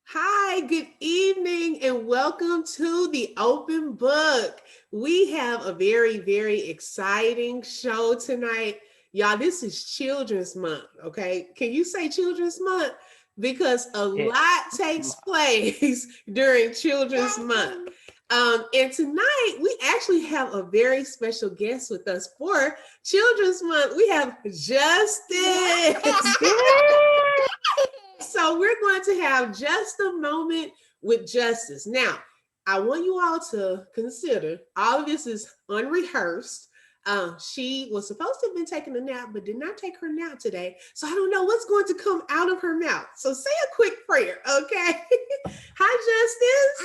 Hi, good evening, and welcome to the open book. We have a very exciting show tonight. Y'all, this is Children's Month, okay? Can you say Children's Month? Because a Yeah. lot takes place during Children's Month. And tonight we actually have a very special guest with us for Children's Month. We have Justice. So we're going to have just a moment with Justice. Now, I want you all to consider all of this is unrehearsed. She was supposed to have been taking a nap, but did not take her nap today. So I don't know what's going to come out of her mouth. So say a quick prayer, okay? Hi, Justice.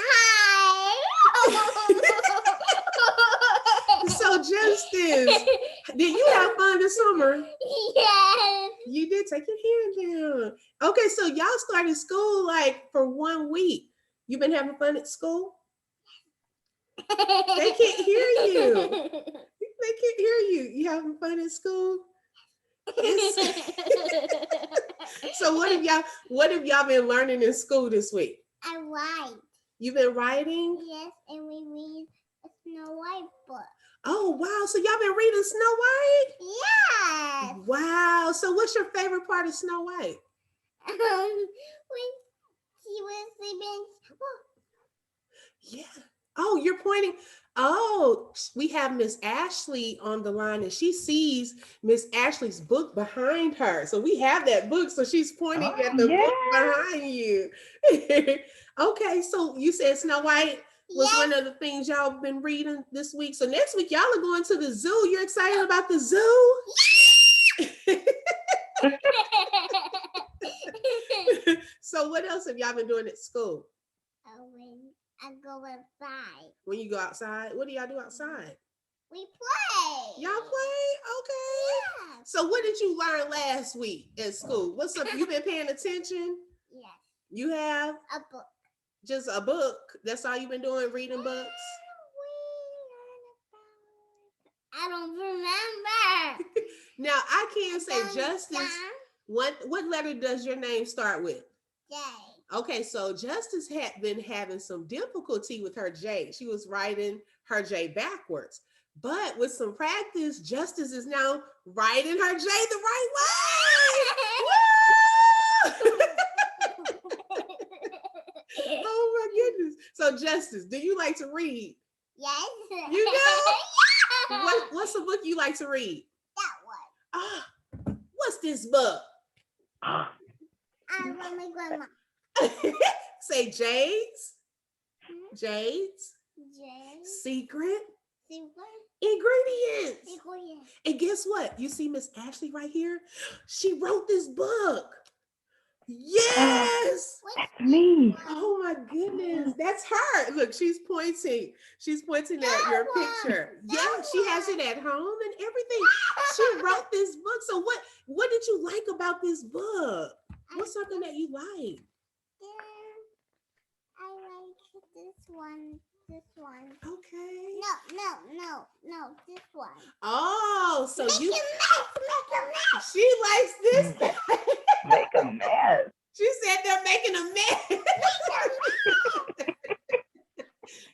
So, Justice, did you have fun this summer? Yes. You did take your hand down. Okay, so y'all started school like for 1 week. You been having fun at school? They can't hear you. They can't hear you. You having fun at school? Yes. So what have y'all been learning in school this week? I write. You've been writing? Yes, and we read a Snow White book. Oh wow, so y'all been reading Snow White? Yes. Wow. So what's your favorite part of Snow White? When she was sleeping. Yeah. Oh, you're pointing. Oh, we have Miss Ashley on the line and she sees Miss Ashley's book behind her. So we have that book. So she's pointing at the book behind you. Okay, so you said Snow White was one of the things y'all been reading this week. So next week, y'all are going to the zoo. You're excited about the zoo? So what else have y'all been doing at school? When I go outside. When you go outside, what do y'all do outside? We play. Y'all play? Okay. Yeah. So what did you learn last week at school? What's up? You been paying attention? Yes. You have? A book. Just a book? That's all you've been doing, reading books? I don't remember. Now, I can't say Justice. What letter does your name start with? J. Okay, so Justice had been having some difficulty with her J. She was writing her J backwards. But with some practice, Justice is now writing her J the right way. Oh my goodness. So Justice, do you like to read? Yes. You do? What's the book you like to read? That one. What's this book? I want my grandma. Say Jade's. Jade's Secret Ingredients. And guess what? You see Miss Ashley right here? She wrote this book. Yes. That's me. Oh my goodness. That's her. Look, she's pointing. She's pointing at your picture. Yeah, she has it at home and everything. She wrote this book. So what did you like about this book? What's something that you like? I like this one. This one. Okay. No, this one. Oh, so Make you. a mess. She likes this. Make a mess. She said they're making a mess.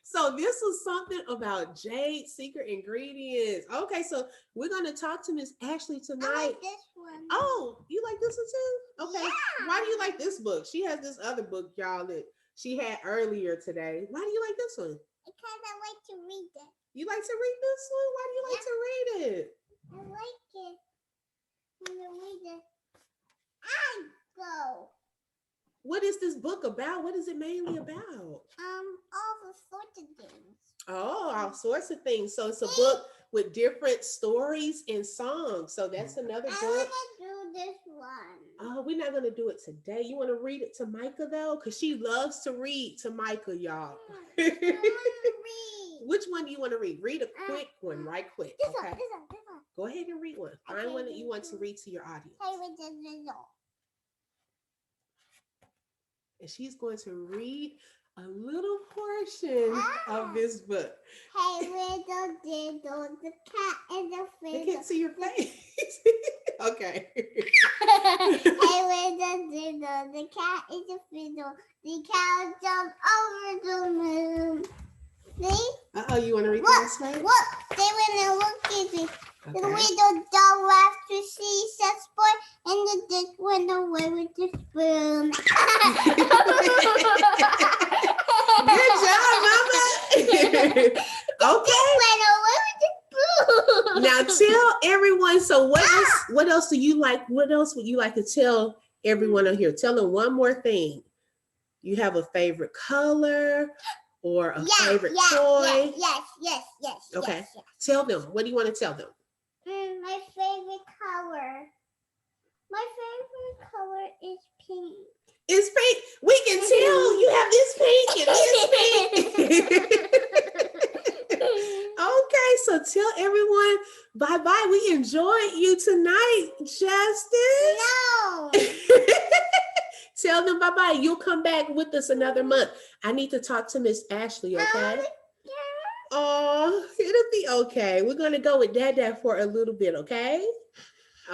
So this was something about Jade Secret Ingredients. Okay, so we're going to talk to Miss Ashley tonight. I like this one. Oh, you like this one too? Okay. Yeah. Why do you like this book? She has this other book, y'all, that she had earlier today. Why do you like this one? Because I like to read it. You like to read this one? Why do you like to read it? I like it. When I read it, I go. What is this book about? What is it mainly about? All the sorts of things. Oh, all sorts of things. So it's a book with different stories and songs. So that's another book. I want to do this one. Oh, we're not going to do it today. You want to read it to Micah, though? Because she loves to read to Micah, y'all. I want to read. Which one do you want to read? Read a quick one, right quick. This Okay. one, this one, this one. Go ahead and read one. Find one that you want to read to your audience. Hey, read this one. And she's going to read a little portion of this book. Hey, little diddle, the cat and the fiddle. They can't see your face. Okay. The cat is a fiddle. The cow jumped over the moon. See? You want to read this, right? Look, they went and looked at it. The little dog laughed to see such boy, and the dick went away with the spoon. Good job, Mama. Okay. Went away with the spoon. Now tell everyone. So what else do you like? What else would you like to tell everyone on here? Tell them one more thing. You have a favorite color or a favorite toy? Yes. Okay. Yes. Tell them. What do you want to tell them? My favorite color. My favorite color is pink. It's pink. We can tell you have this pink and this pink. Okay, so tell everyone bye-bye. We enjoyed you tonight, Justice. No. Tell them bye-bye. You'll come back with us another month. I need to talk to Miss Ashley, okay? Oh, it'll be okay. We're going to go with Dad for a little bit, okay?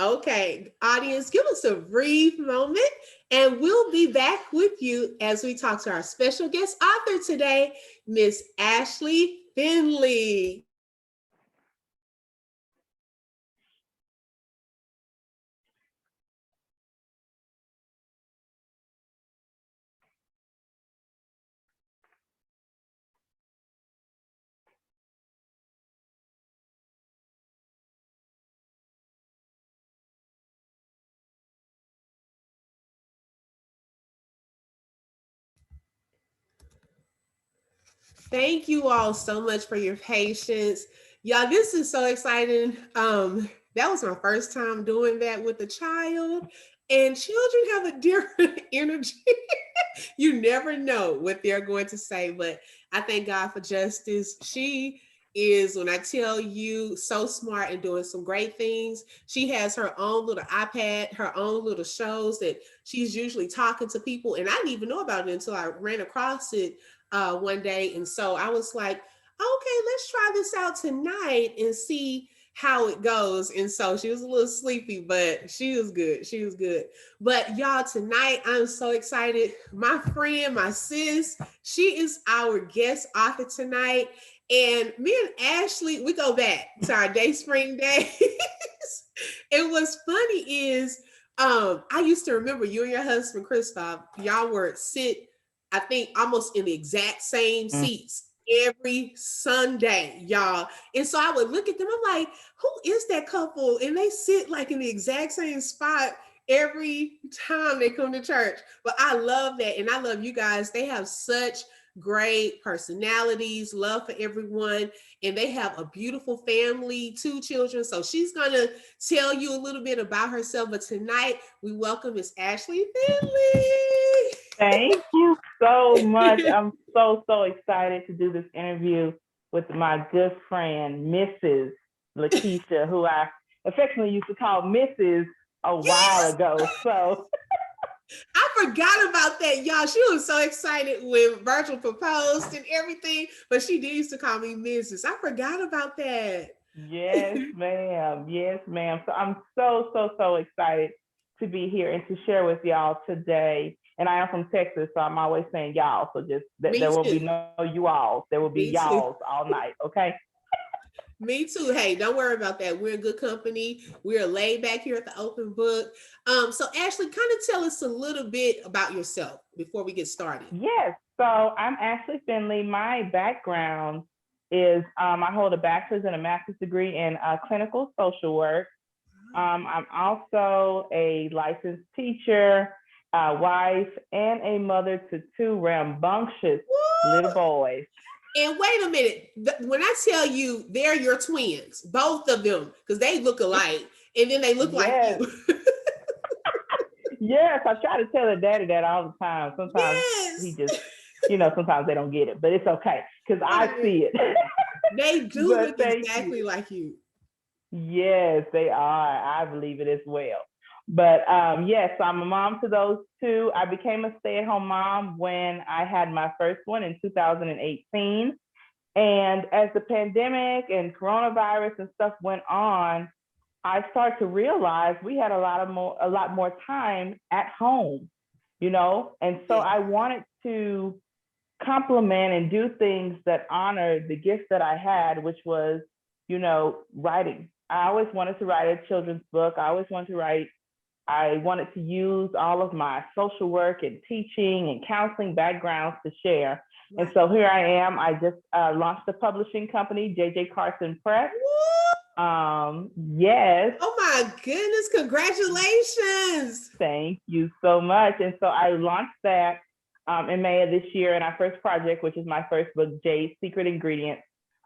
Okay, audience, give us a brief moment and we'll be back with you as we talk to our special guest author today, Miss Ashley Finley. Thank you all so much for your patience. Y'all, this is so exciting. That was my first time doing that with a child, and children have a different energy. You never know what they're going to say, but I thank God for Justice. She is, when I tell you, so smart and doing some great things. She has her own little iPad, her own little shows that she's usually talking to people, and I didn't even know about it until I ran across it one day. And so I was like, okay, let's try this out tonight and see how it goes. And so she was a little sleepy, but she was good. She was good. But y'all, tonight, I'm so excited. My friend, my sis, she is our guest author tonight. And me and Ashley, we go back to our Day Spring days. And what's funny is, I used to remember you and your husband, Christoph, y'all were I think almost in the exact same seats every Sunday, y'all. And so I would look at them, I'm like, who is that couple? And they sit like in the exact same spot every time they come to church. But I love that. And I love you guys. They have such great personalities, love for everyone. And they have a beautiful family, 2 children. So she's going to tell you a little bit about herself. But tonight we welcome Miss Ashley Finley. Thank you so much. I'm so excited to do this interview with my good friend, Mrs. Lakeisha, who I affectionately used to call Mrs. a while ago. So I forgot about that, y'all. She was so excited when Virgil proposed and everything, but she did used to call me Mrs. I forgot about that. Yes, ma'am. Yes, ma'am. So I'm so excited to be here and to share with y'all today. And I am from Texas, so I'm always saying y'all. So just there will be no you all. There will be y'alls all night. Okay. Me too. Hey, don't worry about that. We're in good company. We're laid back here at the Open Book. So Ashley, kind of tell us a little bit about yourself before we get started. Yes. So I'm Ashley Finley. My background is I hold a bachelor's and a master's degree in clinical social work. I'm also a licensed teacher, wife, and a mother to 2 rambunctious little boys. And wait a minute, when I tell you they're your twins, both of them, because they look alike, and then they look like you. Yes, I try to tell the daddy that all the time. Sometimes he just, sometimes they don't get it, but it's okay, because I see it. They do look exactly like you. Yes, they are. I believe it as well. But yes, I'm a mom to those 2. I became a stay-at-home mom when I had my first one in 2018. And as the pandemic and coronavirus and stuff went on, I started to realize we had a lot more time at home, you know, and so Yeah. I wanted to compliment and do things that honored the gift that I had, which was, you know, writing. I always wanted to write a children's book. I always wanted to write. I wanted to use all of my social work and teaching and counseling backgrounds to share. And Right. so here I am. I just launched a publishing company, JJ Carson Press. Yes. Oh my goodness, congratulations. Thank you so much. And so I launched that in May of this year. And our first project, which is my first book, Jade Secret Ingredients,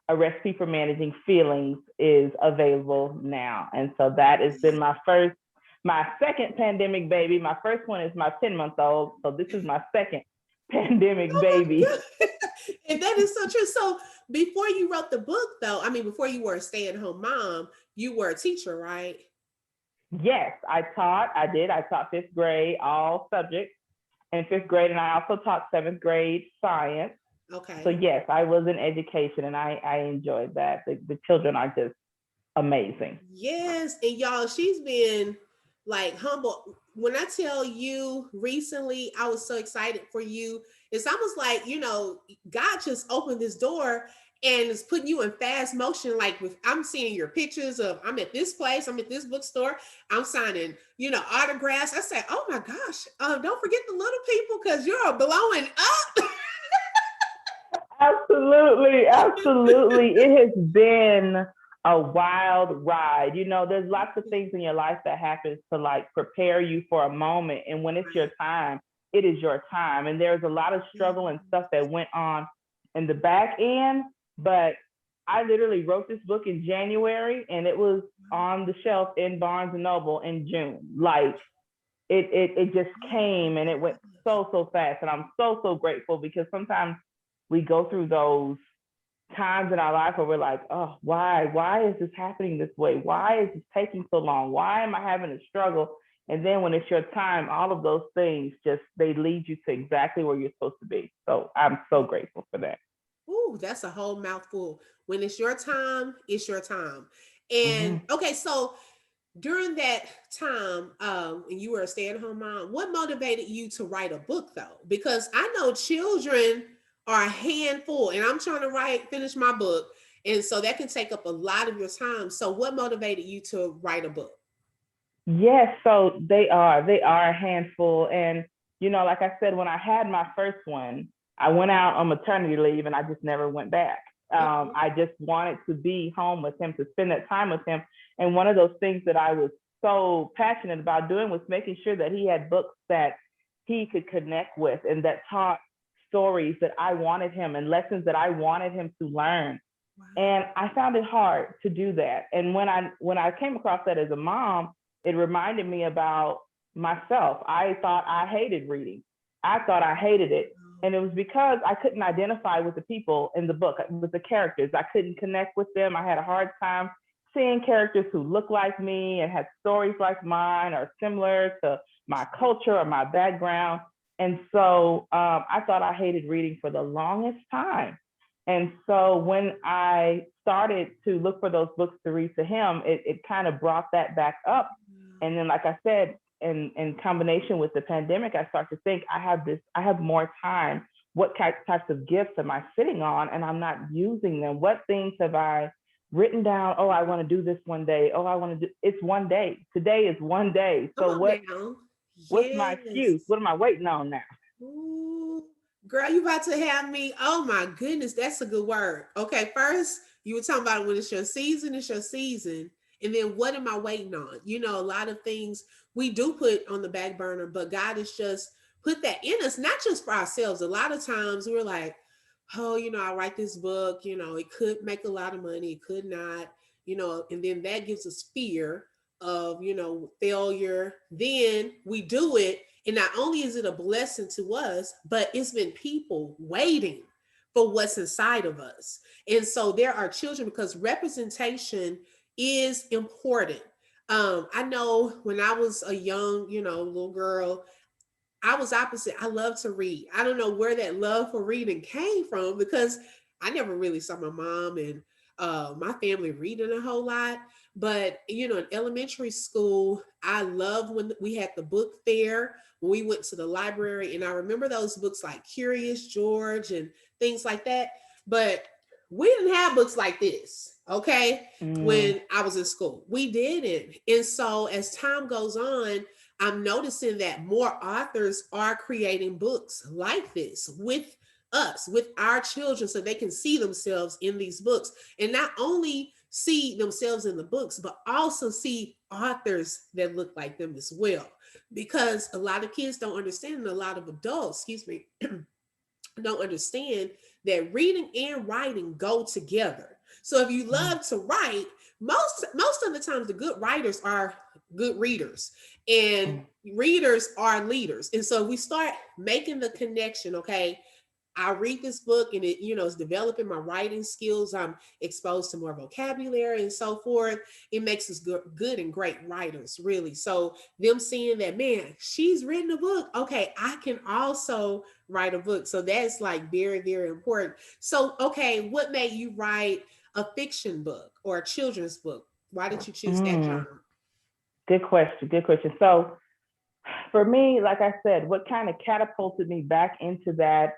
a recipe for managing feelings, is available now. And so that has been my second pandemic baby. My first one is my 10-month-old. So this is my second pandemic baby. And that is so true. So before you wrote the book, though, I mean, before you were a stay-at-home mom, you were a teacher, right? Yes, I taught. I taught fifth grade, all subjects in fifth grade, and I also taught seventh grade science. Okay. So yes, I was in education, and I enjoyed that. The children are just amazing. Yes, and y'all, she's been like humble. When I tell you recently, I was so excited for you. It's almost like, you know, God just opened this door and is putting you in fast motion. Like with, I'm seeing your pictures of, I'm at this place, I'm at this bookstore, I'm signing, you know, autographs. I say, oh my gosh, don't forget the little people because you're blowing up. Absolutely, absolutely. It has been a wild ride. You know, there's lots of things in your life that happens to like prepare you for a moment. And when it's your time, it is your time. And there's a lot of struggle and stuff that went on in the back end. But I literally wrote this book in January and it was on the shelf in Barnes and Noble in June. Like it just came and it went so fast. And I'm so grateful because sometimes we go through those times in our life where we're like, oh, why is this happening this way? Why is this taking so long? Why am I having a struggle? And then when it's your time, all of those things just, they lead you to exactly where you're supposed to be. So I'm so grateful for that. Ooh, that's a whole mouthful. When it's your time, it's your time. And Mm-hmm. okay, so during that time, when you were a stay-at-home mom, what motivated you to write a book though? Because I know children are a handful, and I'm trying to finish my book, and so that can take up a lot of your time. So, what motivated you to write a book? Yes, so they are a handful. And, you know, like I said, when I had my first one, I went out on maternity leave and I just never went back. Okay. I just wanted to be home with him, to spend that time with him. And one of those things that I was so passionate about doing was making sure that he had books that he could connect with and that taught stories that I wanted him and lessons that I wanted him to learn. Wow. And I found it hard to do that. And when I came across that as a mom, it reminded me about myself. I thought I hated reading. I thought I hated it. And it was because I couldn't identify with the people in the book, with the characters. I couldn't connect with them. I had a hard time seeing characters who looked like me and had stories like mine or similar to my culture or my background. And so I thought I hated reading for the longest time. And so when I started to look for those books to read to him, it kind of brought that back up. And then, like I said, in combination with the pandemic, I start to think I have more time. What types of gifts am I sitting on and I'm not using them? What things have I written down? Oh, I want to do this one day. Oh, I want to do, it's one day. Today is one day. Come So on now. what's my Yes. excuse? What am I waiting on now? Ooh, girl, you about to have me. Oh my goodness, that's a good word. Okay, first you were talking about when it's your season, it's your season. And then what am I waiting on? You know, a lot of things we do put on the back burner, but God has just put that in us, not just for ourselves. A lot of times we're like, oh, you know, I write this book, you know, it could make a lot of money, it could not, you know, and then that gives us fear of, you know, failure. Then we do it. And not only is it a blessing to us, but it's been people waiting for what's inside of us. And so there are children because representation is important. I know when I was a young, you know, little girl, I was opposite. I love to read. I don't know where that love for reading came from because I never really saw my mom and my family reading a whole lot. But you know, in elementary school, I love when we had the book fair when we went to the library, and I remember those books like Curious George and things like that. But we didn't have books like this, okay? When I was in school, we didn't. And so as time goes on, I'm noticing that more authors are creating books like this with us, with our children, so they can see themselves in these books, and not only see themselves in the books, but also see authors that look like them as well. Because a lot of kids don't understand, and a lot of adults, excuse me, don't understand that reading and writing go together. So if you love to write, most of the times the good writers are good readers, and readers are leaders. And so we start making the connection, okay? I read this book and it, you know, it's developing my writing skills. I'm exposed to more vocabulary and so forth. It makes us good and great writers, really. So them seeing that, man, she's written a book. Okay, I can also write a book. So that's like very, very important. So, okay, what made you write a fiction book or a children's book? Why did you choose that genre? Good question. Good question. So for me, like I said, what kind of catapulted me back into that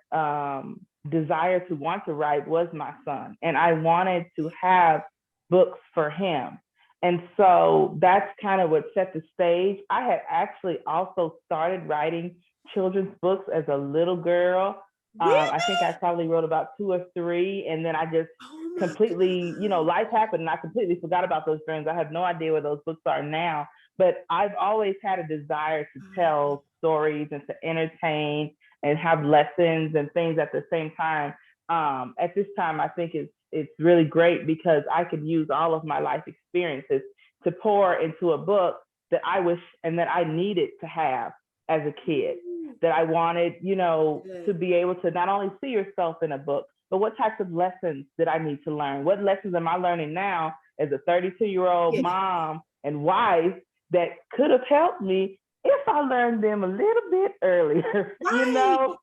desire to want to write was my son. And I wanted to have books for him. And so that's kind of what set the stage. I had actually also started writing children's books as a little girl. Really? I think I probably wrote about 2 or 3, and then I just Oh my completely, you know, God. life happened and I completely forgot about those dreams. I have no idea where those books are now, but I've always had a desire to tell stories and to entertain and have lessons and things at the same time. At this time, I think it's really great because I could use all of my life experiences to pour into a book that I wish and that I needed to have as a kid, that I wanted, you know, to be able to not only see yourself in a book, but what types of lessons did I need to learn? What lessons am I learning now as a 32-year-old mom and wife that could have helped me if I learned them a little bit earlier, you know?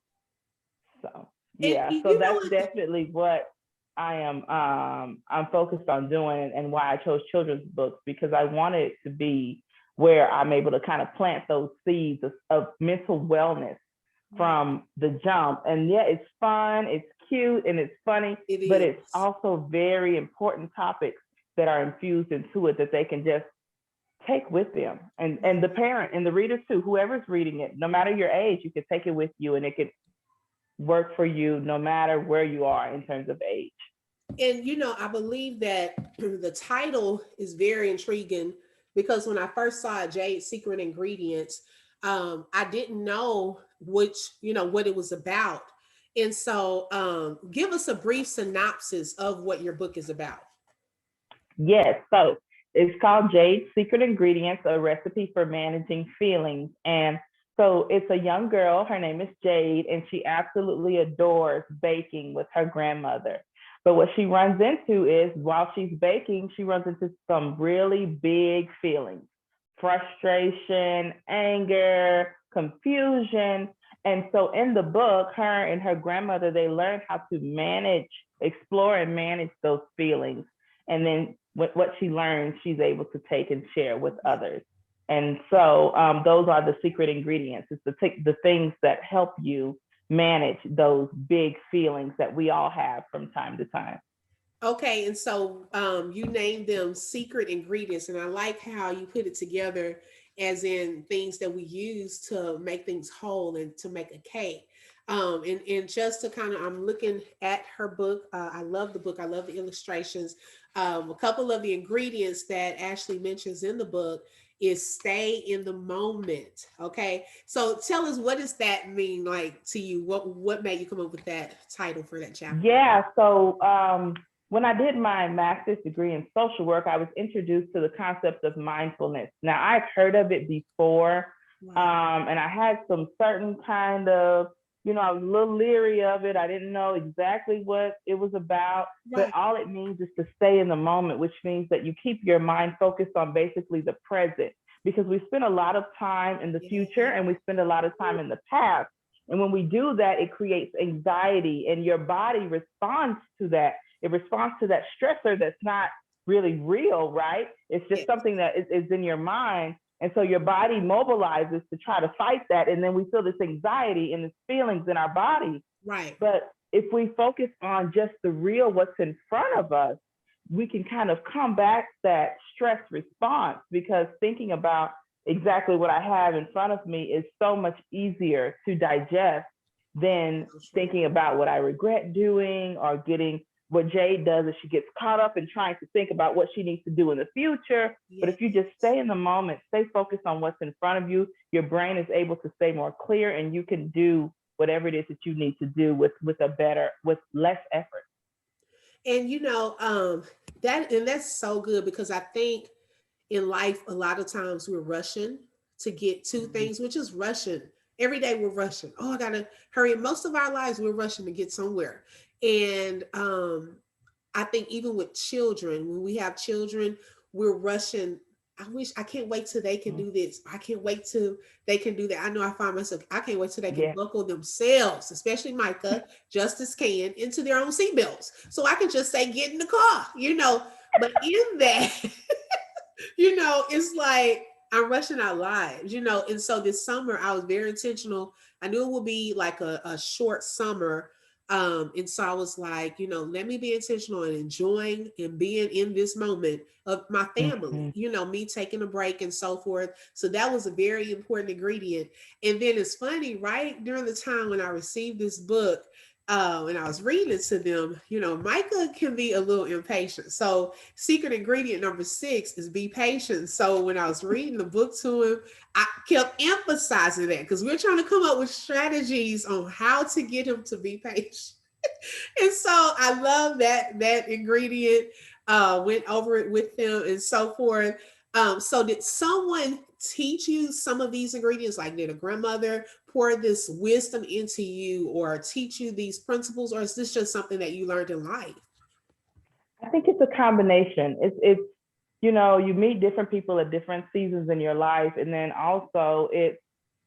So, yeah, so that's definitely what I am I'm focused on doing, and why I chose children's books, because I wanted it to be where I'm able to kind of plant those seeds of mental wellness from the jump. And yeah, it's fun, it's cute, and it's funny, but it's also very important topics that are infused into it that they can just take with them. And the parent and the readers too, whoever's reading it, no matter your age, you can take it with you, and it could work for you no matter where you are in terms of age. And you know, I believe that the title is very intriguing, because when I first saw Jade Secret Ingredients, I didn't know what it was about. And so give us a brief synopsis of what your book is about. Yes, so it's called Jade Secret Ingredients, a recipe for managing feelings. And so it's a young girl, her name is Jade, and she absolutely adores baking with her grandmother. But what she runs into is, while she's baking, she runs into some really big feelings: frustration, anger, confusion. And so in the book, her and her grandmother, they learn how to explore and manage those feelings. And then what she learns, she's able to take and share with others. And so those are the secret ingredients. It's the things that help you manage those big feelings that we all have from time to time. Okay, and so you named them secret ingredients, and I like how you put it together as in things that we use to make things whole and to make a cake. And just to kind of, I'm looking at her book. I love the book. I love the illustrations. A couple of the ingredients that Ashley mentions in the book is stay in the moment. Okay, so tell us, what does that mean like to you? What made you come up with that title for that chapter? Yeah, so when I did my master's degree in social work, I was introduced to the concept of mindfulness. Now, I've heard of it before, and I had some certain kind of, I was a little leery of it. I didn't know exactly what it was about, but all it means is to stay in the moment, which means that you keep your mind focused on basically the present, because we spend a lot of time in the future and we spend a lot of time in the past. And when we do that, it creates anxiety, and your body responds to that. it responds to that stressor that's not really real, right? It's just something that is in your mind. And so your body mobilizes to try to fight that. And then we feel this anxiety and this feelings in our body. Right. But if we focus on just the real, what's in front of us, we can kind of combat that stress response, because thinking about exactly what I have in front of me is so much easier to digest than thinking about what I regret doing, or getting what Jade does is she gets caught up in trying to think about what she needs to do in the future. Yes. But if you just stay in the moment, stay focused on what's in front of you, your brain is able to stay more clear, and you can do whatever it is that you need to do with less effort. And that's so good, because I think in life a lot of times we're rushing to get to things. We're just rushing. Every day we're rushing. Oh, I gotta hurry. Most of our lives we're rushing to get somewhere. And I think even with children, when we have children, we're rushing. I can't wait till they can do this. I can't wait till they can do that. I know I find myself, I can't wait till they can buckle themselves, especially Micah, Justice can, into their own seatbelts. So I can just say, get in the car, but in that, it's like I'm rushing our lives, and so this summer I was very intentional. I knew it would be like a short summer. And so I was like, let me be intentional and enjoying and being in this moment of my family, me taking a break and so forth. So that was a very important ingredient. And then it's funny, right? During the time when I received this book, and I was reading it to them, Micah can be a little impatient. So secret ingredient number 6 is be patient. So when I was reading the book to him, I kept emphasizing that, because we're trying to come up with strategies on how to get him to be patient. And so I love that ingredient, went over it with them and so forth. So did someone teach you some of these ingredients? Like, did a grandmother pour this wisdom into you or teach you these principles, or is this just something that you learned in life? I think it's a combination. It's you meet different people at different seasons in your life. And then also it's,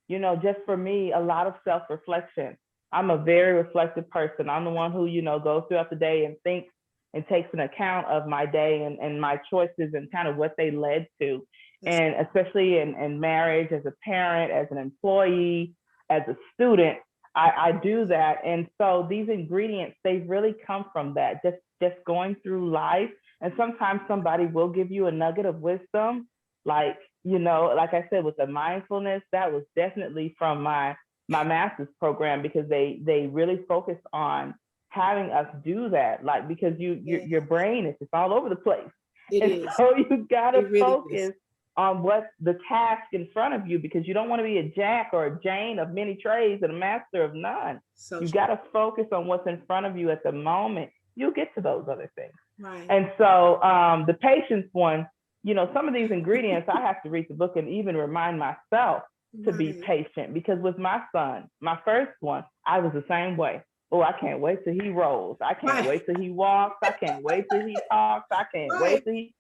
just for me, a lot of self-reflection. I'm a very reflective person. I'm the one who, goes throughout the day and thinks and takes an account of my day and my choices and kind of what they led to. And especially in marriage, as a parent, as an employee, as a student, I do that. And so these ingredients, they really come from that, just going through life. And sometimes somebody will give you a nugget of wisdom, like I said, with the mindfulness, that was definitely from my master's program, because they really focus on having us do that, like, because your brain is just all over the place. So you gotta focus on what the task in front of you, because you don't want to be a Jack or a Jane of many trades and a master of none. So you got to focus on what's in front of you at the moment. You'll get to those other things. Right. And so the patience one, some of these ingredients, I have to read the book and even remind myself to be patient, because with my son, my first one, I was the same way. Oh, I can't wait till he rolls. I can't wait till he walks. I can't wait till he talks. I can't wait till he...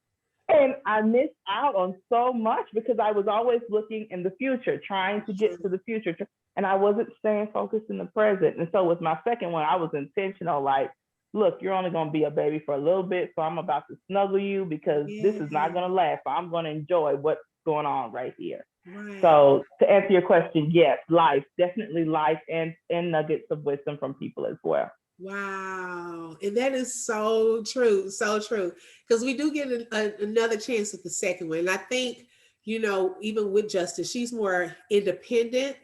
And I missed out on so much because I was always looking in the future, trying to get to the future. And I wasn't staying focused in the present. And so with my second one, I was intentional, like, look, you're only going to be a baby for a little bit. So I'm about to snuggle you, because this is not going to last. So I'm going to enjoy what's going on right here. Right. So to answer your question, yes, life, definitely life, and nuggets of wisdom from people as well. Wow. And that is so true. So true. Because we do get another chance at the second one. And I think, even with Justice, she's more independent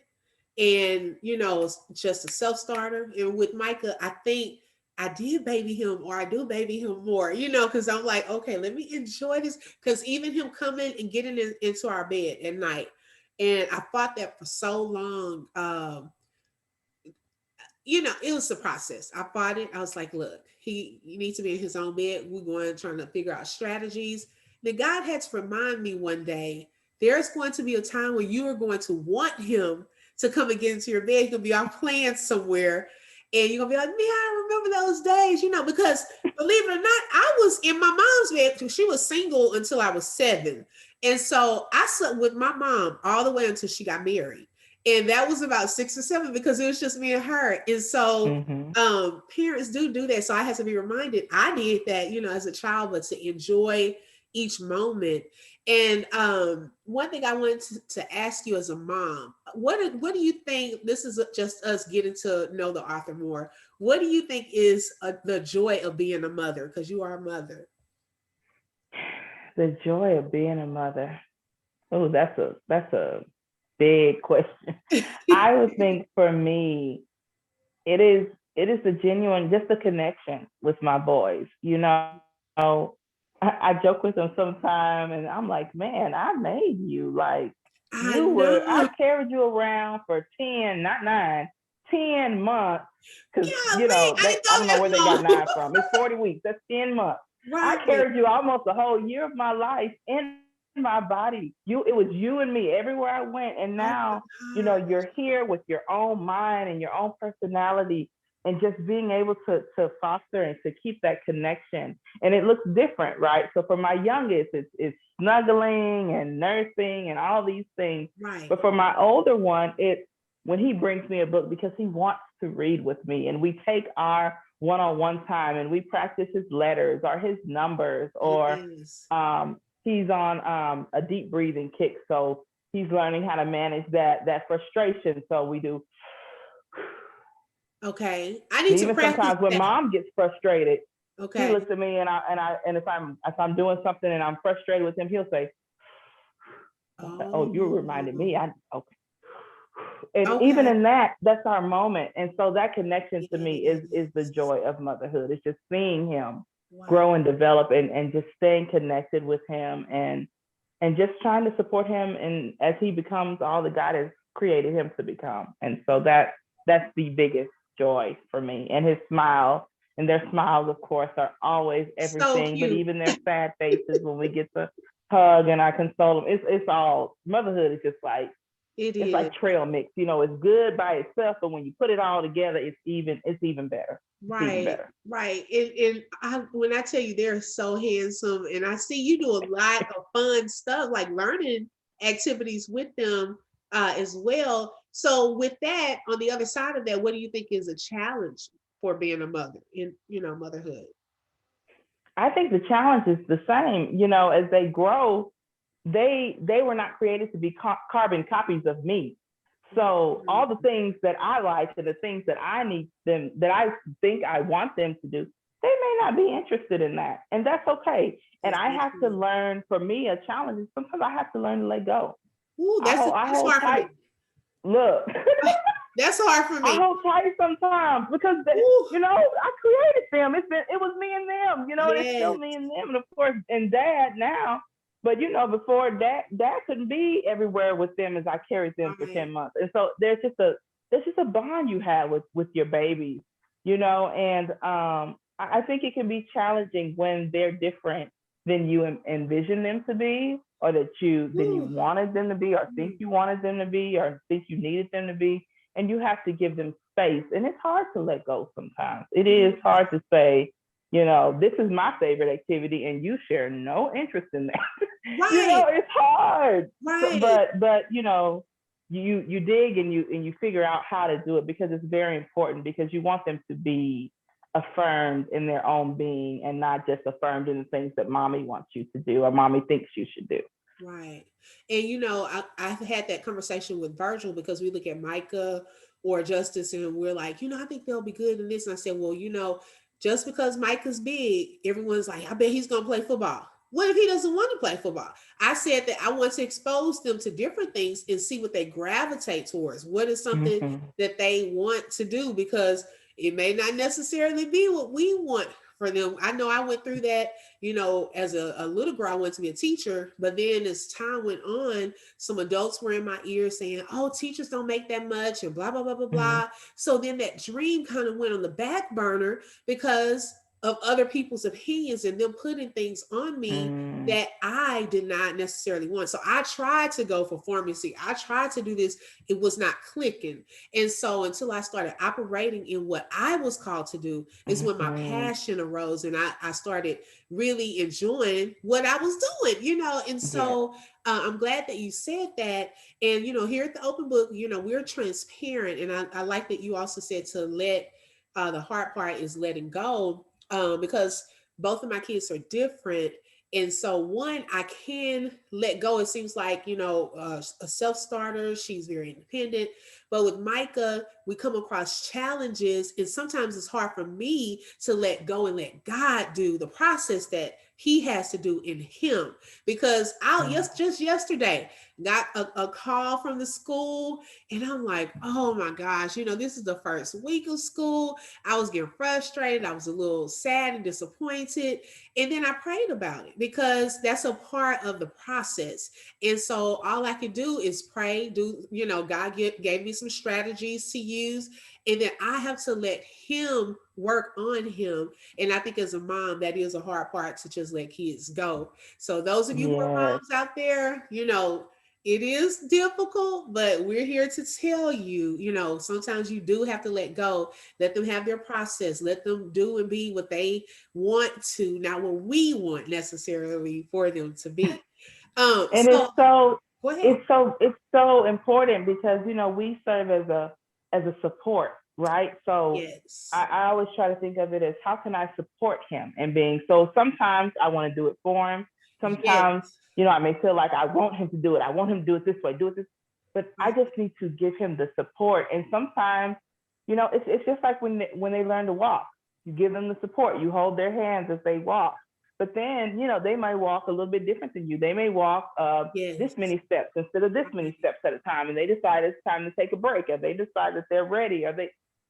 and, just a self-starter. And with Micah, I think I did baby him, or I do baby him more, because I'm like, okay, let me enjoy this. Because even him coming and getting into our bed at night, and I fought that for so long. It was a process. I fought it. I was like, look, he needs to be in his own bed. We're going trying to figure out strategies. Then God had to remind me one day, there's going to be a time when you are going to want him to come and get into your bed. You'll be off playing somewhere. And you're going to be like, man, I remember those days, because believe it or not, I was in my mom's bed. She was single until I was 7. And so I slept with my mom all the way until she got married. And that was about 6 or 7 because it was just me and her. And so parents do that. So I had to be reminded, I did that, as a child, but to enjoy each moment. And one thing I wanted to ask you as a mom, what do you think, this is just us getting to know the author more, what do you think is the joy of being a mother? Because you are a mother. The joy of being a mother. Oh, that's a big question. I would think for me, it is the genuine, just the connection with my boys. I joke with them sometimes, and I'm like, man, I made you. Like, I carried you around for 10, not 9, 10 months. Because, I don't know where they got 9 from. It's 40 weeks. That's 10 months. Right. I carried you almost a whole year of my life in my body. It was you and me everywhere I went. And now, you're here with your own mind and your own personality, and just being able to foster and to keep that connection. And it looks different, right? So for my youngest, it's snuggling and nursing and all these things. Right. But for my older one, it's when he brings me a book because he wants to read with me, and we take our one-on-one time and we practice his letters or his numbers, or he's on a deep breathing kick. So he's learning how to manage that frustration. So we do. Okay, I need to practice. Sometimes when Mom gets frustrated, he looks at me and if I'm doing something and I'm frustrated with him, he'll say, "Oh, you reminded me." Okay. And even in that's our moment. And so that connection to me is the joy of motherhood. It's just seeing him grow and develop, and just staying connected with him, and just trying to support him and as he becomes all that God has created him to become. And so that's the biggest joy for me. And his smile, and their smiles, of course, are always everything. But even their sad faces when we get to hug and I console them, it's all, motherhood is just like, it's like trail mix. It's good by itself, but when you put it all together, it's even better. Right. Right. And when I tell you they're so handsome, and I see you do a lot of fun stuff, like learning activities with them as well. So with that, on the other side of that, what do you think is a challenge for being a mother in, motherhood? I think the challenge is the same. As they grow, they were not created to be carbon copies of me. So all the things that I like and the things that I need them, that I think I want them to do, they may not be interested in that. And that's okay. And I have to learn, for me, a challenge is sometimes I have to learn to let go. Ooh, that's hard for me. Look. That's hard for me. I hold tight sometimes because I created them. It was me and them. It's still me and them, and of course, and Dad now. But before Dad couldn't be everywhere with them as I carried them for 10 months, and so there's just a bond you have with your babies, and I think it can be challenging when they're different than you envision them to be, or than you wanted them to be, or think you wanted them to be, or think you needed them to be. And you have to give them space. And it's hard to let go sometimes. It is hard to say, this is my favorite activity and you share no interest in that. Right. It's hard. Right. But you dig and you figure out how to do it, because it's very important, because you want them to be affirmed in their own being and not just affirmed in the things that mommy wants you to do or mommy thinks you should do. Right. And I've had that conversation with Virgil, because we look at Micah or Justice and we're like, I think they'll be good in this. And I said, well, just because Micah's big, everyone's like, I bet he's going to play football. What if he doesn't want to play football? I said that I want to expose them to different things and see what they gravitate towards. What is something that they want to do? Because it may not necessarily be what we want for them. I know I went through that, as a little girl, I wanted to be a teacher, but then as time went on, some adults were in my ear saying, oh, teachers don't make that much and blah, blah, blah, blah, blah. So then that dream kind of went on the back burner because of other people's opinions and them putting things on me that I did not necessarily want. So I tried to go for pharmacy. I tried to do this. It was not clicking. And so until I started operating in what I was called to do is when my passion arose, and I started really enjoying what I was doing, you know. And so I'm glad that you said that. And, you know, here at the Open Book, you know, we're transparent. And I like that you also said to let, the hard part is letting go, because both of my kids are different. And so one, I can let go. It seems like, you know, a self-starter, she's very independent. But with Micah, we come across challenges, and sometimes it's hard for me to let go and let God do the process that he has to do in him. Because just yesterday, got a call from the school, and I'm like, oh my gosh, you know, this is the first week of school. I was getting frustrated. I was a little sad and disappointed. And then I prayed about it, because that's a part of the process. And so all I could do is pray, you know, God gave me some strategies to use. And then I have to let him work on him. And I think as a mom, that is a hard part, to just let kids go. So those of you who are moms out there, you know, it is difficult, but we're here to tell you, you know, sometimes you do have to let go, let them have their process, let them do and be what they want to, not what we want necessarily for them to be. And So go ahead. it's so important, because, you know, we serve as a support, right? So Yes. I always try to think of it as, how can I support him and being, so sometimes I want to do it for him. Sometimes, Yes. you know, I may feel like I want him to do it. I want him to do it this way, but I just need to give him the support. And sometimes, you know, it's just like when they learn to walk, you give them the support, you hold their hands as they walk. But then, you know, they might walk a little bit different than you. They may walk this many steps instead of this many steps at a time. And they decide it's time to take a break, or they decide that they're ready,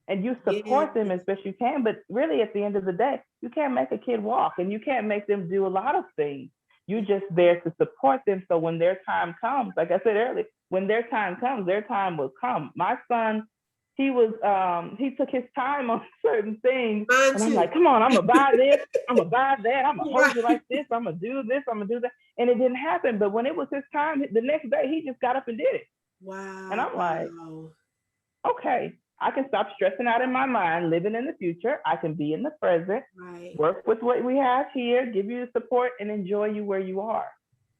and you support them as best you can. But really, at the end of the day, you can't make a kid walk, and you can't make them do a lot of things. You're just there to support them. So when their time comes, like I said earlier, when their time comes, their time will come. My son, he took his time on certain things. Mine and I'm too. like, come on, I'm gonna buy this, I'm gonna buy that, I'm gonna hold you like this, I'm gonna do this, I'm gonna do that. And it didn't happen. But when it was his time, the next day he just got up and did it. Wow. And I'm like, okay, I can stop stressing out in my mind, living in the future. I can be in the present, work with what we have here, give you the support, and enjoy you where you are.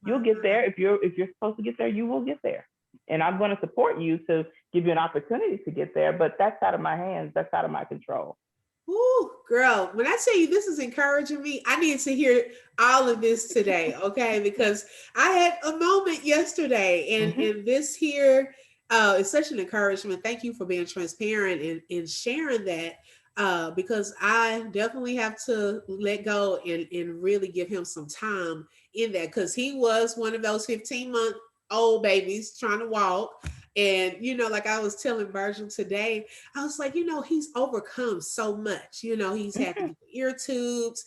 You'll get there. If you're supposed to get there, you will get there. And I'm going to support you to give you an opportunity to get there. But that's out of my hands. That's out of my control. Ooh, girl, when I tell you this is encouraging me, I need to hear all of this today, okay? Because I had a moment yesterday, and this here is such an encouragement. Thank you for being transparent and sharing that, because I definitely have to let go and really give him some time in that, because he was one of those 15-month-old babies trying to walk. And, you know, like I was telling Virgil today, I was like, you know, he's overcome so much. You know, he's had to get ear tubes.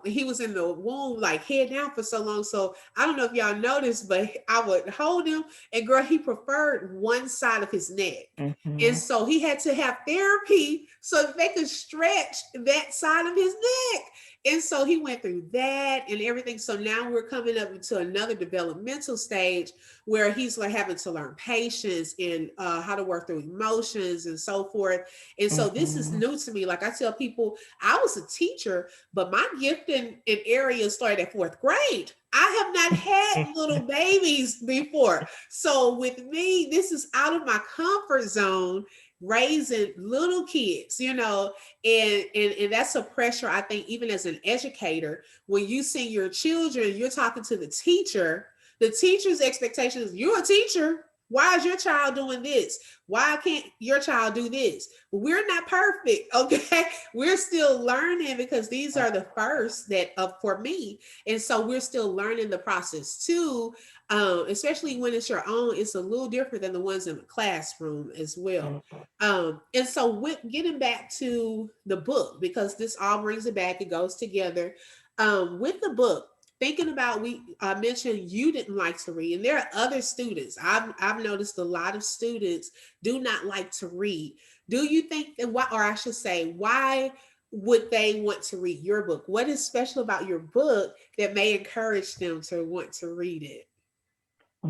He was in the womb, like head down for so long. So I don't know if y'all noticed, but I would hold him, and girl, he preferred one side of his neck. And so he had to have therapy so that they could stretch that side of his neck. And so he went through that and everything. So now we're coming up into another developmental stage where he's like having to learn patience and how to work through emotions and so forth. And so this is new to me. Like I tell people, I was a teacher, but my gifting in area started at 4th grade. I have not had little babies before. So with me, this is out of my comfort zone, raising little kids, you know, and that's a pressure. I think even as an educator, when you see your children, you're talking to the teacher's expectation is, you're a teacher. Why is your child doing this? Why can't your child do this? We're not perfect, okay? We're still learning, because these are the first that for me. And so we're still learning the process too, especially when it's your own. It's a little different than the ones in the classroom as well. And so with getting back to the book, because this all brings it back, it goes together. With the book, thinking about, we mentioned you didn't like to read, and there are other students. I've noticed a lot of students do not like to read. Do you think that, why, or I should say, why would they want to read your book? What is special about your book that may encourage them to want to read it?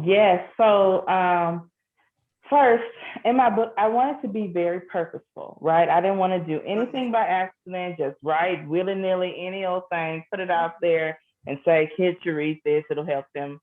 Yes. So first, in my book, I wanted to be very purposeful, right? I didn't want to do anything by accident, just write willy-nilly, any old thing, put it out there and say, kids should read this, it'll help them.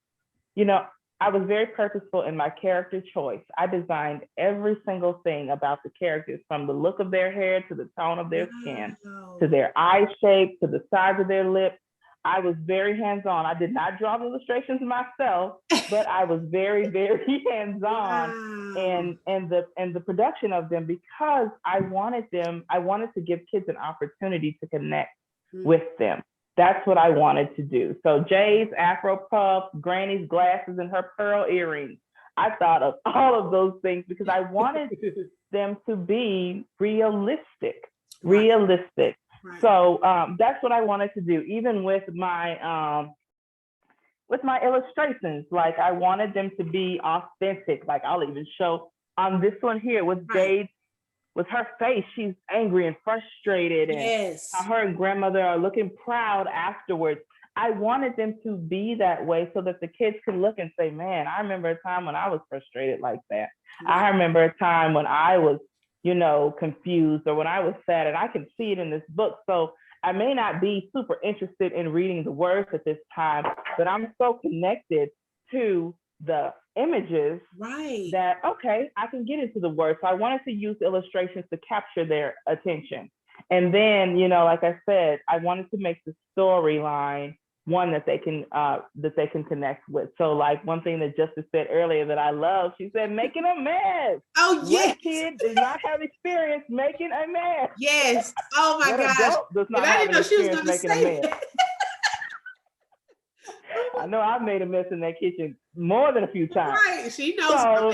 You know, I was very purposeful in my character choice. I designed every single thing about the characters, from the look of their hair to the tone of their skin, to their eye shape, to the size of their lips. I was very hands-on. I did not draw the illustrations myself, but I was very, very hands-on in the production of them, because I wanted to give kids an opportunity to connect with them. That's what I wanted to do. So Jade's Afro puff, Granny's glasses, and her pearl earrings. I thought of all of those things because I wanted them to be realistic. Right. So that's what I wanted to do. Even with my illustrations, like I wanted them to be authentic. Like I'll even show on this one here with Jade. With her face, she's angry and frustrated, and how her and grandmother are looking proud afterwards. I wanted them to be that way so that the kids could look and say, man, I remember a time when I was frustrated like that. I remember a time when I was, confused, or when I was sad, and I can see it in this book. So I may not be super interested in reading the words at this time, but I'm so connected to the images that, okay, I can get into the words. So I wanted to use illustrations to capture their attention. And then, like I said, I wanted to make the storyline one that they can connect with. So like one thing that Justice said earlier that I love, she said, making a mess. Oh, yes. What kid does not have experience making a mess? Yes. Oh my gosh. Adult does not have experience making a mess. I know I've made a mess in that kitchen more than a few times. Right. She knows. So,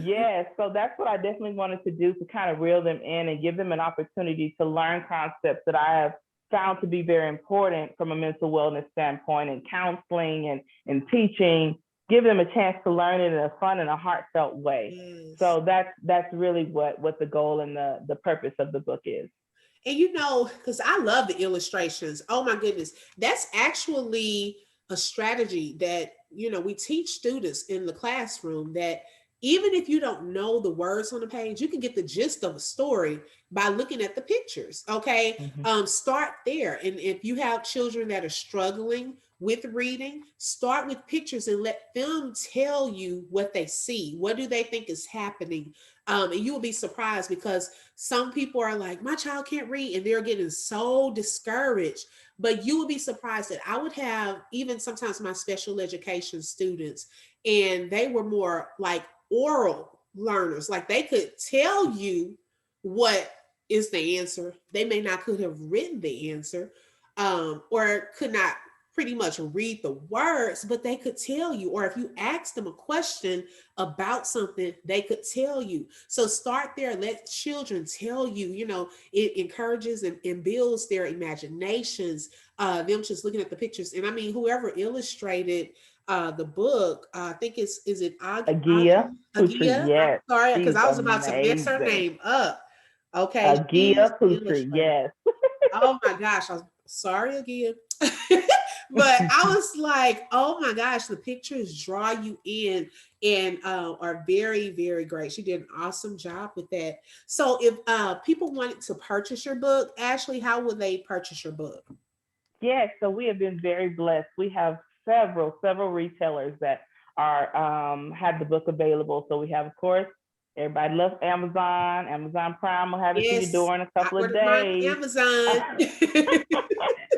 yes. So that's what I definitely wanted to do, to kind of reel them in and give them an opportunity to learn concepts that I have found to be very important from a mental wellness standpoint, and counseling and teaching, give them a chance to learn it in a fun and a heartfelt way. Yes. So that's really what the goal and the purpose of the book is. And because I love the illustrations. Oh my goodness. That's actually a strategy that, we teach students in the classroom, that even if you don't know the words on the page, you can get the gist of a story by looking at the pictures. Okay. Mm-hmm. Start there. And if you have children that are struggling with reading, start with pictures and let them tell you what they see. What do they think is happening? And you will be surprised, because some people are like, my child can't read, and they're getting so discouraged. But you will be surprised that I would have even sometimes my special education students, and they were more like oral learners. Like they could tell you what is the answer. They may not could have written the answer, or could not pretty much read the words, but they could tell you. Or if you ask them a question about something, they could tell you. So start there. Let children tell you, it encourages and builds their imaginations, them just looking at the pictures. And I mean, whoever illustrated the book, I think is it Agia? Yes. Sorry, because I was about to mess her name up. Okay. Agia Putri, yes. Oh my gosh. I'm sorry, Agia. But I was like, oh my gosh, the pictures draw you in and are very, very great. She did an awesome job with that. So if people wanted to purchase your book, Ashley, how would they purchase your book? Yes, so we have been very blessed. We have several retailers that are have the book available. So we have, of course, everybody loves Amazon. Amazon Prime will have it to your door in a couple of days. Amazon.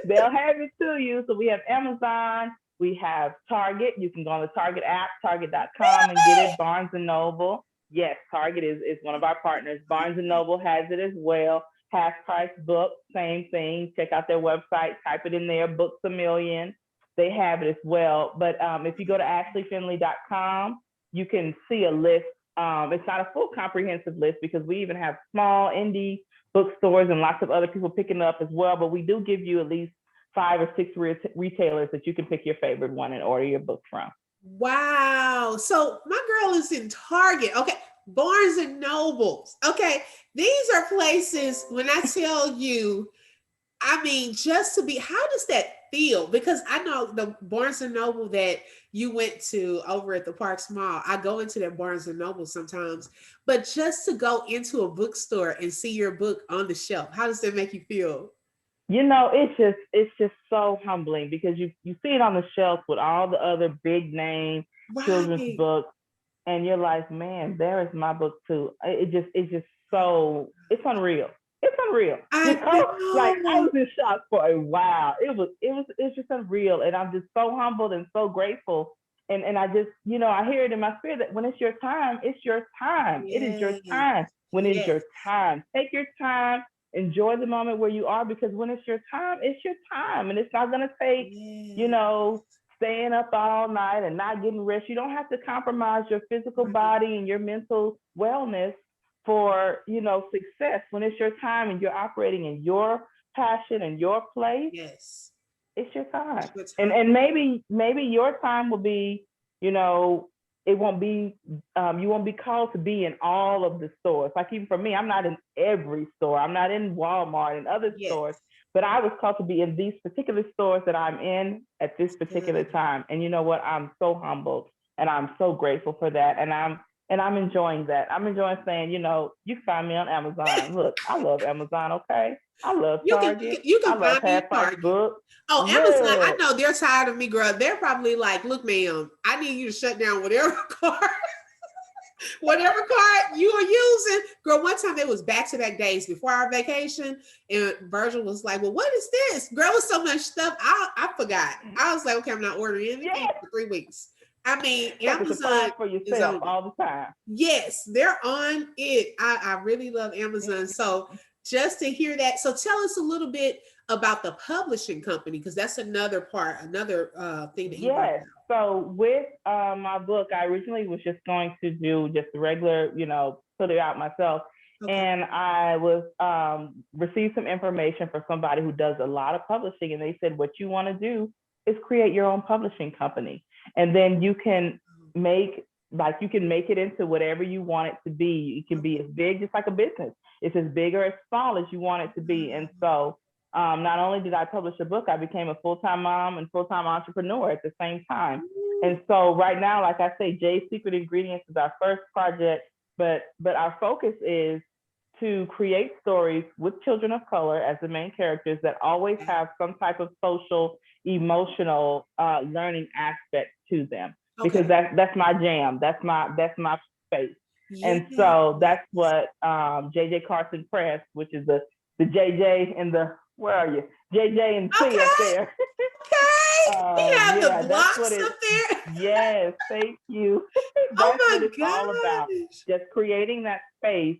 They'll have it to you. So we have Amazon. We have Target. You can go on the Target app, target.com, and get it. Barnes & Noble. Yes, Target is one of our partners. Barnes & Noble has it as well. Half Price Books, same thing. Check out their website. Type it in there, Books A Million. They have it as well. But if you go to ashleyfinley.com, you can see a list. It's not a full comprehensive list, because we even have small indie bookstores and lots of other people picking up as well. But we do give you at least 5 or 6 retailers that you can pick your favorite one and order your book from. Wow. So my girl is in Target. Okay. Barnes and Nobles. Okay. These are places, when I tell you, I mean, just to be, how does that feel? Because I know the Barnes and Noble that you went to over at the Parks Mall, I go into that Barnes and Noble sometimes, but just to go into a bookstore and see your book on the shelf, how does that make you feel? You know, it's just so humbling because you see it on the shelf with all the other big name children's Right. books, and you're like, man, there is my book too. It's just so it's unreal. It's unreal. You I know, like I know. was in shock for a while. It's just unreal, and I'm just so humbled and so grateful. And I just, you know, I hear it in my spirit that when it's your time, it's your time. It is your Yes. time. When it's Yes. your time, take your time, enjoy the moment where you are, because when it's your time, it's your time, and it's not gonna take, you Yes. know, staying up all night and not getting rest. You don't have to compromise your physical Right. body and your mental wellness for, you know, success. When it's your time and you're operating in your passion and your place, Yes. it's your time. It's your And time. maybe your time will be, you know, it won't be you won't be called to be in all of the stores. Like even for me, I'm not in every store. I'm not in Walmart and other Yes. stores, but I was called to be in these particular stores that I'm in at this particular Good. time. And you know what? I'm so humbled and I'm so grateful for that. And I'm enjoying that. I'm enjoying saying, you know, you can find me on Amazon. Look, I love Amazon, okay? I love You can you Target. can, you I can love find me half in price Target. books. Oh, Amazon, I Look, know they're tired of me, girl. They're probably like, look, ma'am, I need you to shut down whatever card, whatever card you are using. Girl, one time it was back-to-back days before our vacation, and Virgil was like, well, what is this? Girl, with so much stuff, I forgot. I was like, okay, I'm not ordering anything yes, for 3 weeks. I mean, like a Amazon surprise for is yourself on it. all the time. Yes, they're on it. I really love Amazon. So just to hear that. So tell us a little bit about the publishing company, because that's another part, another thing that you brought Yes. So with my book, I originally was just going to do just the regular, you know, put it out myself. out. Okay. And I was received some information from somebody who does a lot of publishing, and they said, what you want to do is create your own publishing company, and then you can make you can make it into whatever you want it to be. It can be as big, just like a business. It's as big or as small as you want it to be. And so not only did I publish a book, I became a full-time mom and full-time entrepreneur at the same time. And so right now, like I say, Jade Secret Ingredients is our first project, but our focus is to create stories with children of color as the main characters that always have some type of social, emotional learning aspect to them, because Okay. that's my jam. That's my space. Yes. And so that's what JJ Carson Press, which is the JJ and the, where are you? JJ and C up Okay. there. Okay. We have Yeah, the that's what blocks it. up there. Yes, thank you. Oh That's what my it's all about. gosh. Just creating that space,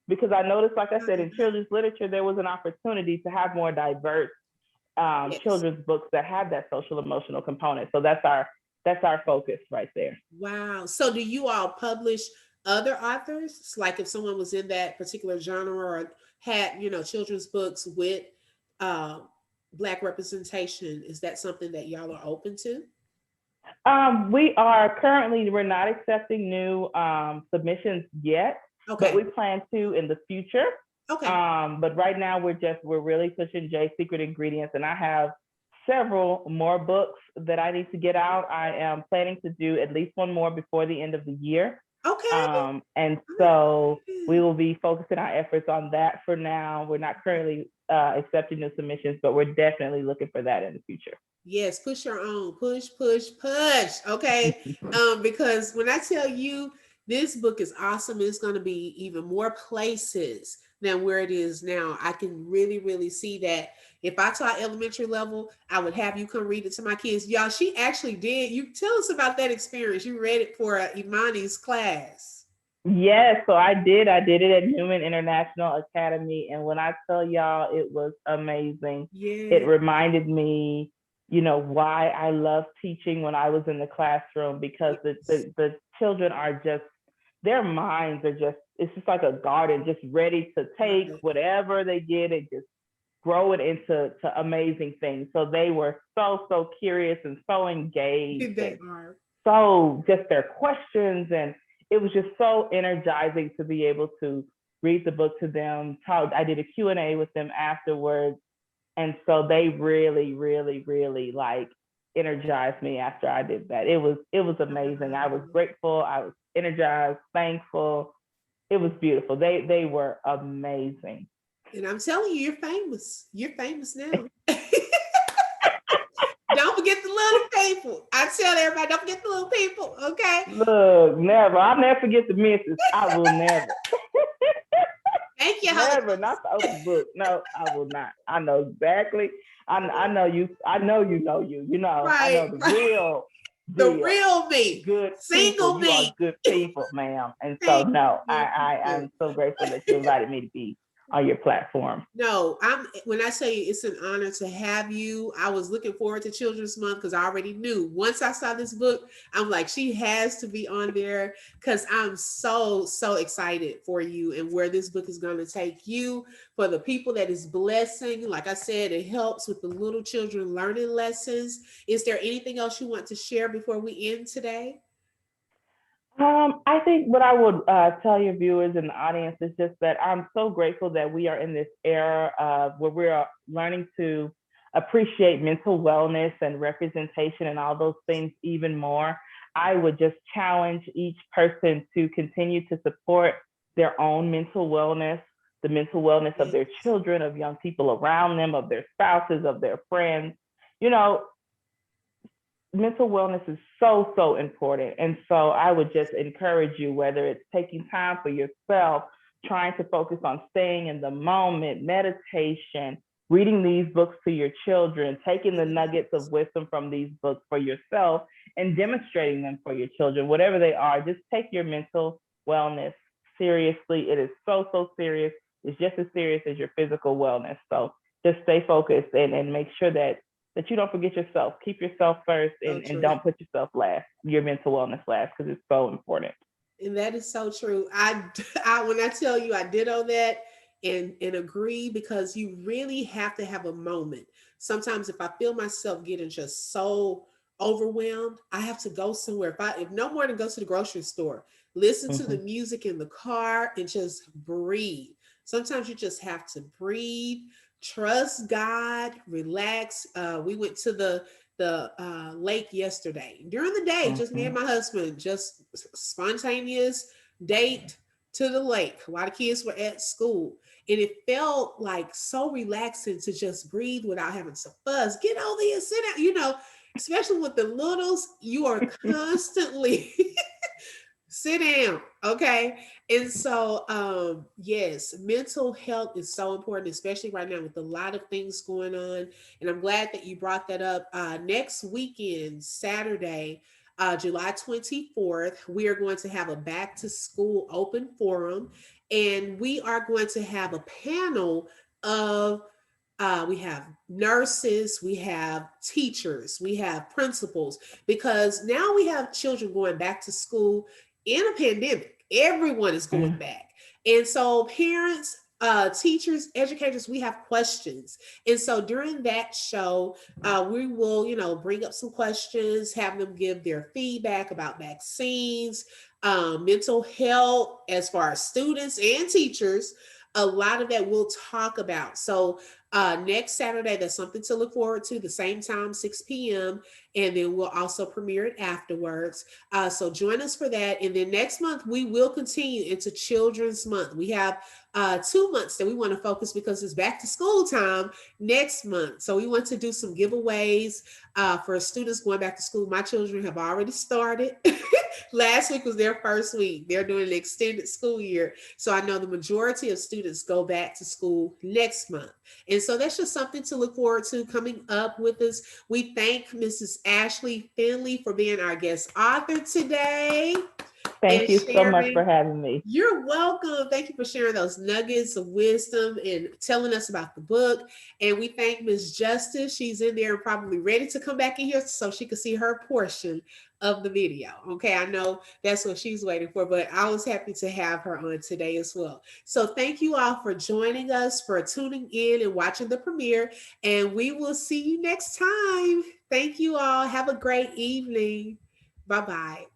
because I noticed, like I said, in children's literature, there was an opportunity to have more diverse Yes. children's books that have that social emotional component. So that's our focus right there. Wow. So do you all publish other authors? Like if someone was in that particular genre or had, children's books with uh, Black representation, is that something that y'all are open to? We're not accepting new submissions yet, but Okay. we plan to in the future. Okay. But right now we're really pushing Jade Secret Ingredients, and I have several more books that I need to get out. I am planning to do at least one more before the end of the year. Okay. And so we will be focusing our efforts on that for now. We're not currently accepting new submissions, but we're definitely looking for that in the future. Yes, push your own. Push, push, push. Okay. Because when I tell you this book is awesome, it's going to be even more places than where it is now. I can really, really see that. If I taught elementary level, I would have you come read it to my kids. Y'all, she actually did. You tell us about that experience. You read it for Imani's class. Yes, so I did. I did it at Newman International Academy, and when I tell y'all, it was amazing. It Yeah. reminded me, you know, why I loved teaching when I was in the classroom, because Yes. the children are just, their minds are just, it's just like a garden, just ready to take Right. whatever they get and just grow it into amazing things. So they were so curious and so engaged, They and are. so just their questions, and it was just so energizing to be able to read the book to them. I did a Q&A with them afterwards. And so they really, really, really like energized me after I did that. It was amazing. I was grateful. I was energized, thankful. It was beautiful. They were amazing. And I'm telling you, you're famous. You're famous now. Don't forget the little people. I tell everybody, don't forget the little people, okay? Look, never. I'll never forget the misses. I will never. Thank you, never. Not the open book. No, I will not. I know exactly. I know you. I know you know you. You know, right, I know the real. The real me. Good single people. me. You are good people, ma'am. And so no, I'm so grateful that you invited me to be on your platform. No, when I say it's an honor to have you, I was looking forward to Children's Month because I already knew once I saw this book, I'm like, she has to be on there because I'm so excited for you and where this book is going to take you, for the people that is blessing. Like I said, it helps with the little children learning lessons. Is there anything else you want to share before we end today? I think what I would tell your viewers and the audience is just that I'm so grateful that we are in this era where we're learning to appreciate mental wellness and representation and all those things even more. I would just challenge each person to continue to support their own mental wellness, the mental wellness of their children, of young people around them, of their spouses, of their friends. You know, mental wellness is so important. And so I would just encourage you, whether it's taking time for yourself, trying to focus on staying in the moment, meditation, reading these books to your children, taking the nuggets of wisdom from these books for yourself and demonstrating them for your children, whatever they are, just take your mental wellness seriously. It is so serious. It's just as serious as your physical wellness. So just stay focused and make sure that you don't forget yourself. Keep yourself first and don't put yourself last, your mental wellness last, because it's so important. And that is so true. I when I tell you I ditto that and agree, because you really have to have a moment. Sometimes if I feel myself getting just so overwhelmed, I have to go somewhere. If no more than go to the grocery store, listen to the music in the car and just breathe. Sometimes you just have to breathe, trust God, relax. We went to the lake yesterday during the day, just me and my husband, just spontaneous date to the lake while the kids were at school. And it felt like so relaxing to just breathe without having to fuss, get over here, sit down, especially with the littles, you are constantly sit down, okay? And so yes, mental health is so important, especially right now with a lot of things going on. And I'm glad that you brought that up. Next weekend, Saturday, July 24th, we are going to have a back to school open forum, and we are going to have a panel of we have nurses, we have teachers, we have principals, because now we have children going back to school in a pandemic. Everyone is going back. And so parents, teachers, educators, we have questions. And so during that show, we will, bring up some questions, have them give their feedback about vaccines, mental health, as far as students and teachers. A lot of that we'll talk about. So next Saturday, that's something to look forward to, the same time, 6 p.m. And then we'll also premiere it afterwards. So join us for that. And then next month, we will continue into Children's Month. We have 2 months that we want to focus because it's back to school time next month. So we want to do some giveaways for students going back to school. My children have already started. Last week was their first week. They're doing an extended school year. So I know the majority of students go back to school next month. And so that's just something to look forward to coming up with us. We thank Mrs. Ashley Finley for being our guest author today. Thank you so much for having me. You're welcome. Thank you for sharing those nuggets of wisdom and telling us about the book. And we thank Ms. Justice. She's in there and probably ready to come back in here so she can see her portion of the video. Okay, I know that's what she's waiting for, but I was happy to have her on today as well. So thank you all for joining us, for tuning in and watching the premiere, and we will see you next time. Thank you all. Have a great evening. Bye-bye.